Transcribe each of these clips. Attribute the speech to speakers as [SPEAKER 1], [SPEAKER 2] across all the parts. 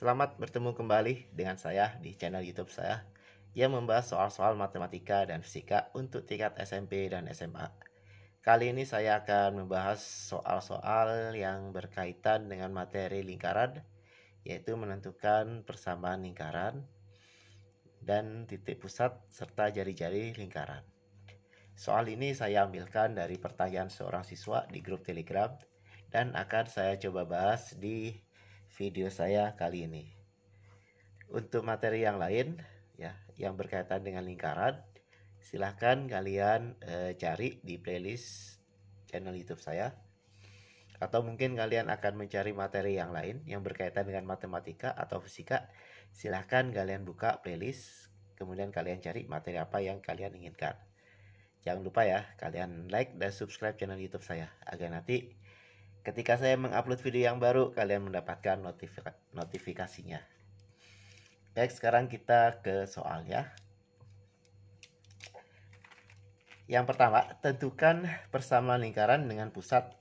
[SPEAKER 1] Selamat bertemu kembali dengan saya di channel YouTube saya yang membahas soal-soal matematika dan fisika untuk tingkat SMP dan SMA. Kali ini saya akan membahas soal-soal yang berkaitan dengan materi lingkaran, yaitu menentukan persamaan lingkaran dan titik pusat serta jari-jari lingkaran. Soal ini saya ambilkan dari pertanyaan seorang siswa di grup Telegram dan akan saya coba bahas di video saya kali ini. Untuk materi yang lain ya yang berkaitan dengan lingkaran, silahkan kalian cari di playlist channel YouTube saya, atau mungkin kalian akan mencari materi yang lain yang berkaitan dengan matematika atau fisika. Silahkan kalian buka playlist, kemudian kalian cari materi apa yang kalian inginkan. Jangan lupa ya, kalian like dan subscribe channel YouTube saya agar nanti ketika saya mengupload video yang baru kalian mendapatkan notifikasinya. Baik, sekarang kita ke soal ya. Yang pertama, tentukan persamaan lingkaran dengan pusat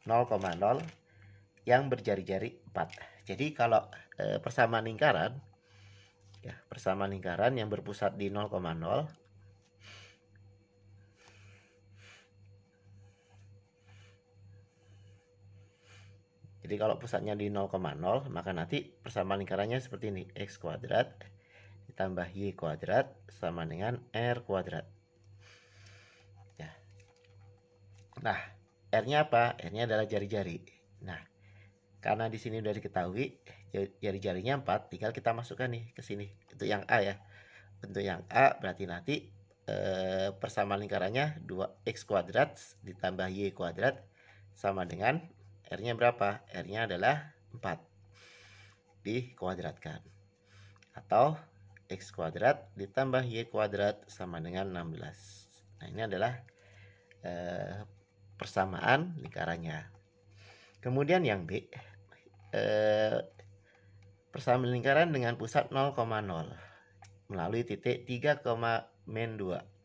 [SPEAKER 1] 0,0 yang berjari-jari 4. Jadi kalau persamaan lingkaran ya, persamaan lingkaran yang berpusat di 0,0. Jadi kalau pusatnya di 0,0, maka nanti persamaan lingkarannya seperti ini. X kuadrat ditambah Y kuadrat sama dengan R kuadrat. Ya. Nah, R-nya apa? R-nya adalah jari-jari. Nah, karena di sini udah diketahui jari-jarinya 4, tinggal kita masukkan nih ke sini. Untuk yang A ya. Untuk yang A berarti nanti persamaan lingkarannya 2x kuadrat ditambah Y kuadrat sama dengan R-nya berapa? R-nya adalah 4 dikuadratkan. Atau X kuadrat ditambah Y kuadrat sama dengan 16. Nah, ini adalah persamaan lingkarannya. Kemudian yang B, persamaan lingkaran dengan pusat 0,0 melalui titik 3,-2.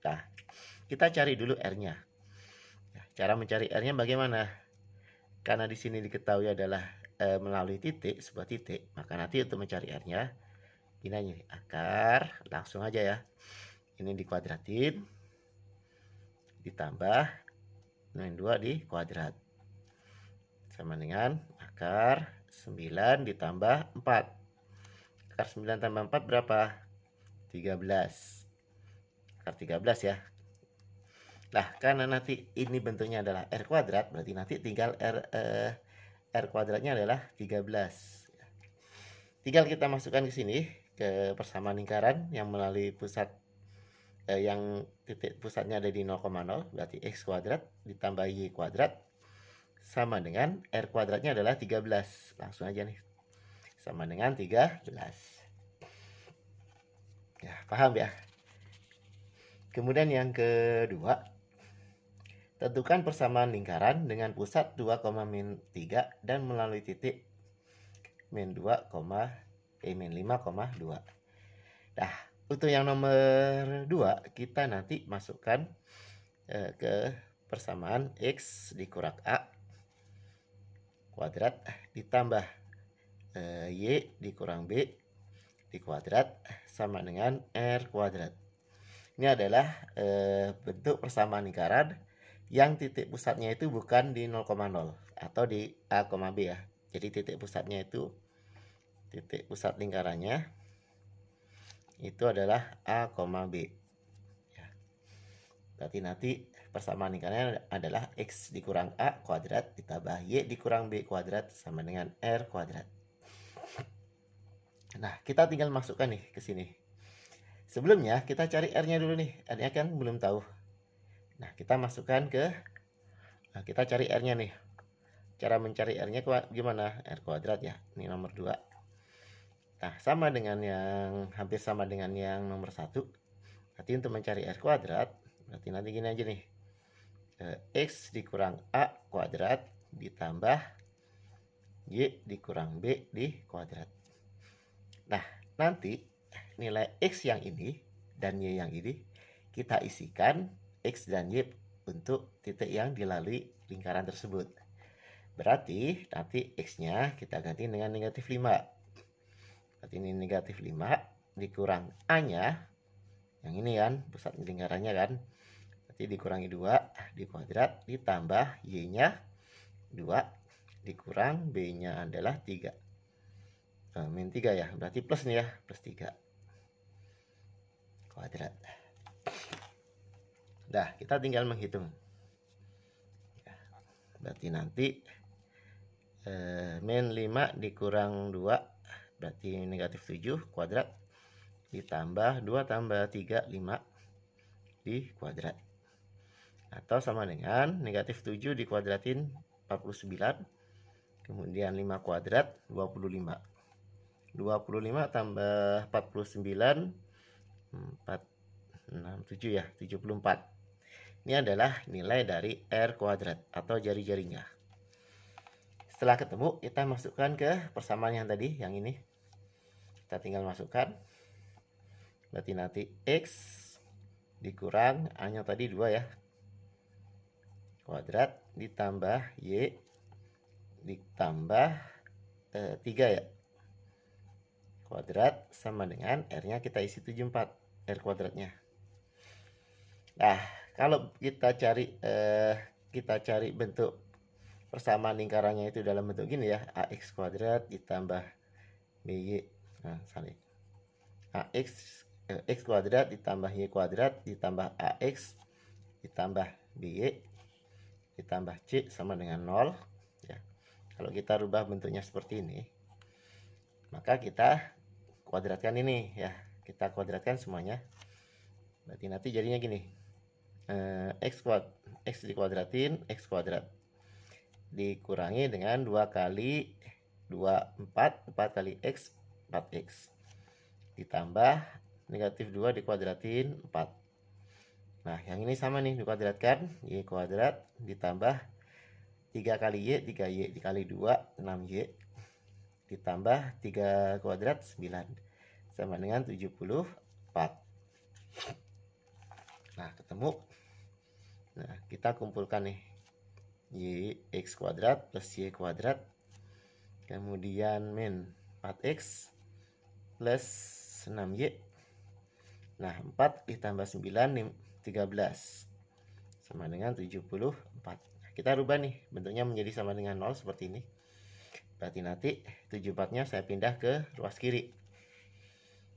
[SPEAKER 1] Nah, kita cari dulu R-nya. Cara mencari R-nya bagaimana? Karena di sini diketahui adalah melalui titik, sebuah titik, maka nanti untuk mencari R-nya, ini akar, langsung aja ya. Ini dikuadratin, ditambah 2 dikuadrat. Sama dengan akar 9 ditambah 4. Akar 9 tambah 4 berapa? 13. Akar 13 ya. Nah, karena nanti ini bentuknya adalah R kuadrat, berarti nanti tinggal R kuadratnya adalah 13. Tinggal kita masukkan ke sini, ke persamaan lingkaran yang melalui pusat yang titik pusatnya ada di 0,0, berarti X kuadrat ditambah Y kuadrat sama dengan R kuadratnya adalah 13. Langsung aja nih. Sama dengan 13. Ya, paham ya? Kemudian yang kedua, tentukan persamaan lingkaran dengan pusat 2,-3 dan melalui titik -2, -5,2. Nah, untuk yang nomor 2 kita nanti masukkan ke persamaan X dikurang A kuadrat ditambah Y dikurang B dikuadrat sama dengan R kuadrat. Ini adalah bentuk persamaan lingkaran yang titik pusatnya itu bukan di 0,0 atau di A, B ya. Jadi titik pusatnya itu, titik pusat lingkarannya itu adalah A, B. Ya. Berarti nanti persamaan lingkarannya adalah X dikurang A kuadrat ditambah Y dikurang B kuadrat sama dengan R kuadrat. Nah, kita tinggal masukkan nih ke sini. Sebelumnya kita cari R-nya dulu nih. R-nya kan belum tahu. Nah, kita masukkan ke, kita cari R-nya nih. Cara mencari R-nya gimana? R kuadrat ya. Ini nomor 2. Nah, sama dengan yang, hampir sama dengan yang nomor 1. Berarti untuk mencari R kuadrat, berarti nanti gini aja nih. X dikurang A kuadrat ditambah Y dikurang B dikuadrat. Nah, nanti nilai X yang ini dan Y yang ini kita isikan X dan Y untuk titik yang dilalui lingkaran tersebut. Berarti nanti X-nya kita ganti dengan -5. Berarti ini negatif 5 dikurang A-nya. Yang ini kan, pusat lingkarannya kan. Berarti dikurangi 2 dikuadrat ditambah Y-nya 2 dikurang B-nya adalah 3. Min 3 ya, berarti plus nih ya, plus 3 kuadrat. Dah, kita tinggal menghitung. Berarti nanti min 5 dikurang 2 berarti negatif 7 kuadrat ditambah 2 tambah 3 5 di kuadrat, atau sama dengan negatif 7 dikuadratin 49, kemudian 5 kuadrat 25 tambah 49 4 6 7 ya, 74. Ini adalah nilai dari R kuadrat atau jari-jarinya. Setelah ketemu, kita masukkan ke persamaan yang tadi, yang ini. Kita tinggal masukkan. Berarti nanti X dikurang A-nya tadi 2 ya. Kuadrat ditambah Y ditambah 3 ya. Kuadrat sama dengan R-nya kita isi 74, R kuadratnya. Nah, kalau kita cari bentuk persamaan lingkarannya itu dalam bentuk gini ya, AX kuadrat ditambah BY. Nah, saling X kuadrat ditambah Y kuadrat ditambah AX ditambah BY ditambah C sama dengan 0 ya. Kalau kita rubah bentuknya seperti ini, maka kita kuadratkan ini ya, kita kuadratkan semuanya. Berarti nanti jadinya gini, X dikuadratin X kuadrat dikurangi dengan 2 kali 2 4 kali X 4X ditambah negatif 2 dikuadratin 4. Nah, yang ini sama nih, dikuadratkan Y kuadrat ditambah 3 kali Y 3Y dikali 2 6Y ditambah 3 kuadrat 9 sama dengan 74. Nah, ketemu. Nah, kita kumpulkan nih Y X kuadrat plus Y kuadrat, kemudian min 4X plus 6Y. Nah, 4 ditambah 9 13 sama dengan 74. Kita rubah nih, bentuknya menjadi sama dengan 0 seperti ini. Berarti nanti 74-nya saya pindah ke ruas kiri.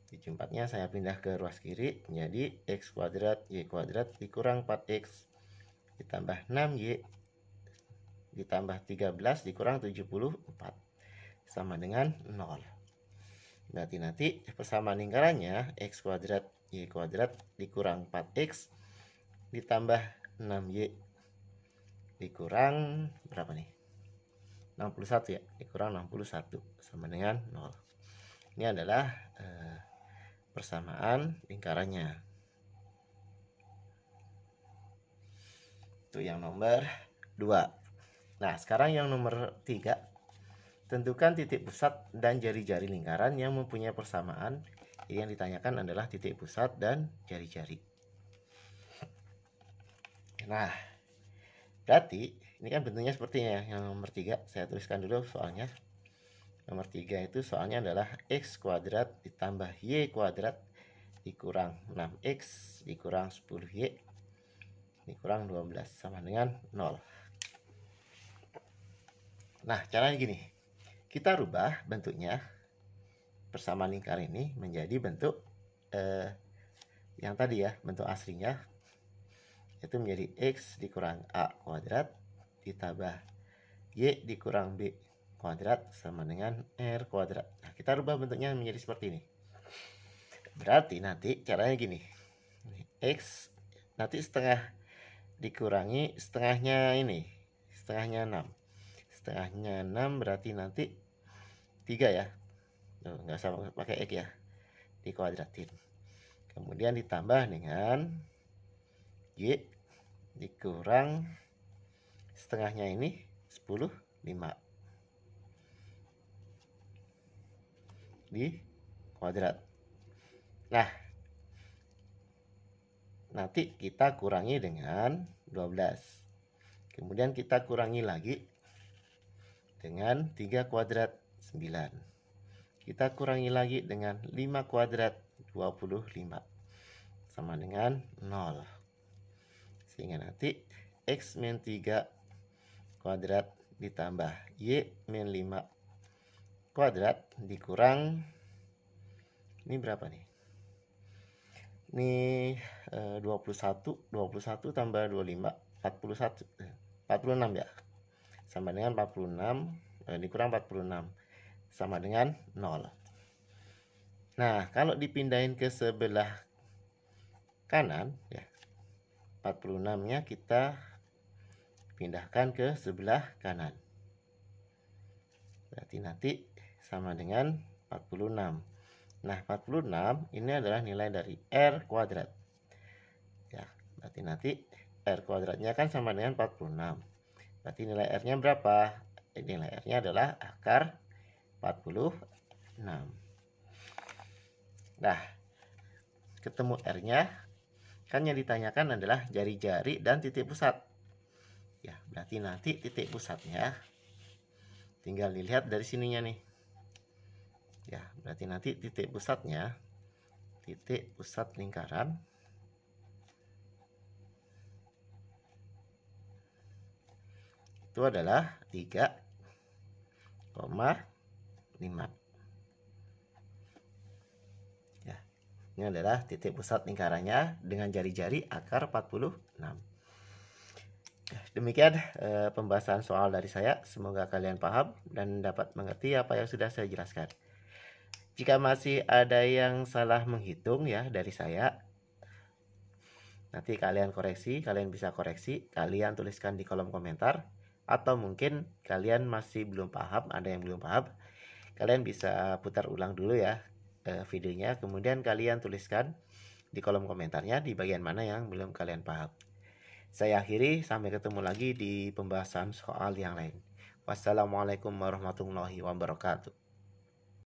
[SPEAKER 1] 74-nya saya pindah ke ruas kiri menjadi X kuadrat Y kuadrat dikurang 4X ditambah 6Y ditambah 13 dikurang 74 sama dengan 0. Berarti nanti persamaan lingkarannya X kuadrat Y kuadrat dikurang 4X ditambah 6Y dikurang berapa nih? 61 ya, dikurang 61 sama dengan 0. Ini adalah persamaan lingkarannya. Itu yang nomor 2. Nah, sekarang yang nomor 3. Tentukan titik pusat dan jari-jari lingkaran yang mempunyai persamaan. Jadi yang ditanyakan adalah titik pusat dan jari-jari. Nah, berarti ini kan bentuknya seperti ini ya. Yang nomor 3 saya tuliskan dulu soalnya. Nomor 3 itu soalnya adalah X kuadrat ditambah Y kuadrat dikurang 6X dikurang 10Y dikurang 12 sama dengan 0. Nah, caranya gini. Kita rubah bentuknya persamaan lingkaran ini menjadi bentuk yang tadi ya, bentuk aslinya. Itu menjadi X dikurang A kuadrat ditambah Y dikurang B kuadrat sama dengan R kuadrat. Nah, kita rubah bentuknya menjadi seperti ini. Berarti nanti caranya gini. X nanti setengah dikurangi setengahnya ini. Setengahnya 6. Setengahnya 6 berarti nanti 3 ya. Tuh, nggak usah pakai X ya. Dikuadratin. Kemudian ditambah dengan Y dikurang setengahnya ini 10 5 di kuadrat. Nah, nanti kita kurangi dengan 12. Kemudian kita kurangi lagi dengan 3 kuadrat 9. kita kurangi lagi dengan 5 kuadrat 25 sama dengan 0. Sehingga nanti X min 3 kuadrat ditambah Y min 5 kuadrat dikurang, ini berapa nih? Ini 21 tambah 25 46 ya, sama dengan 46 dikurang 46 sama dengan 0. Nah, kalau dipindahin ke sebelah kanan ya, 46-nya kita pindahkan ke sebelah kanan. Berarti nanti sama dengan 46. Nah, 46 ini adalah nilai dari R kuadrat. Ya, berarti nanti R kuadratnya kan sama dengan 46. Berarti nilai R-nya berapa? Nilai R-nya adalah akar 46. Nah, ketemu R-nya, kan yang ditanyakan adalah jari-jari dan titik pusat. Ya, berarti nanti titik pusatnya tinggal dilihat dari sininya nih. Ya, berarti nanti titik pusatnya, titik pusat lingkaran itu adalah 3,5. Ya, ini adalah titik pusat lingkarannya dengan jari-jari akar 46. Demikian pembahasan soal dari saya. Semoga kalian paham dan dapat mengerti apa yang sudah saya jelaskan. Jika masih ada yang salah menghitung ya dari saya, nanti kalian bisa koreksi, kalian tuliskan di kolom komentar. Atau mungkin kalian masih belum paham, ada yang belum paham, kalian bisa putar ulang dulu ya videonya, kemudian kalian tuliskan di kolom komentarnya di bagian mana yang belum kalian paham. Saya akhiri, sampai ketemu lagi di pembahasan soal yang lain. Wassalamualaikum warahmatullahi wabarakatuh.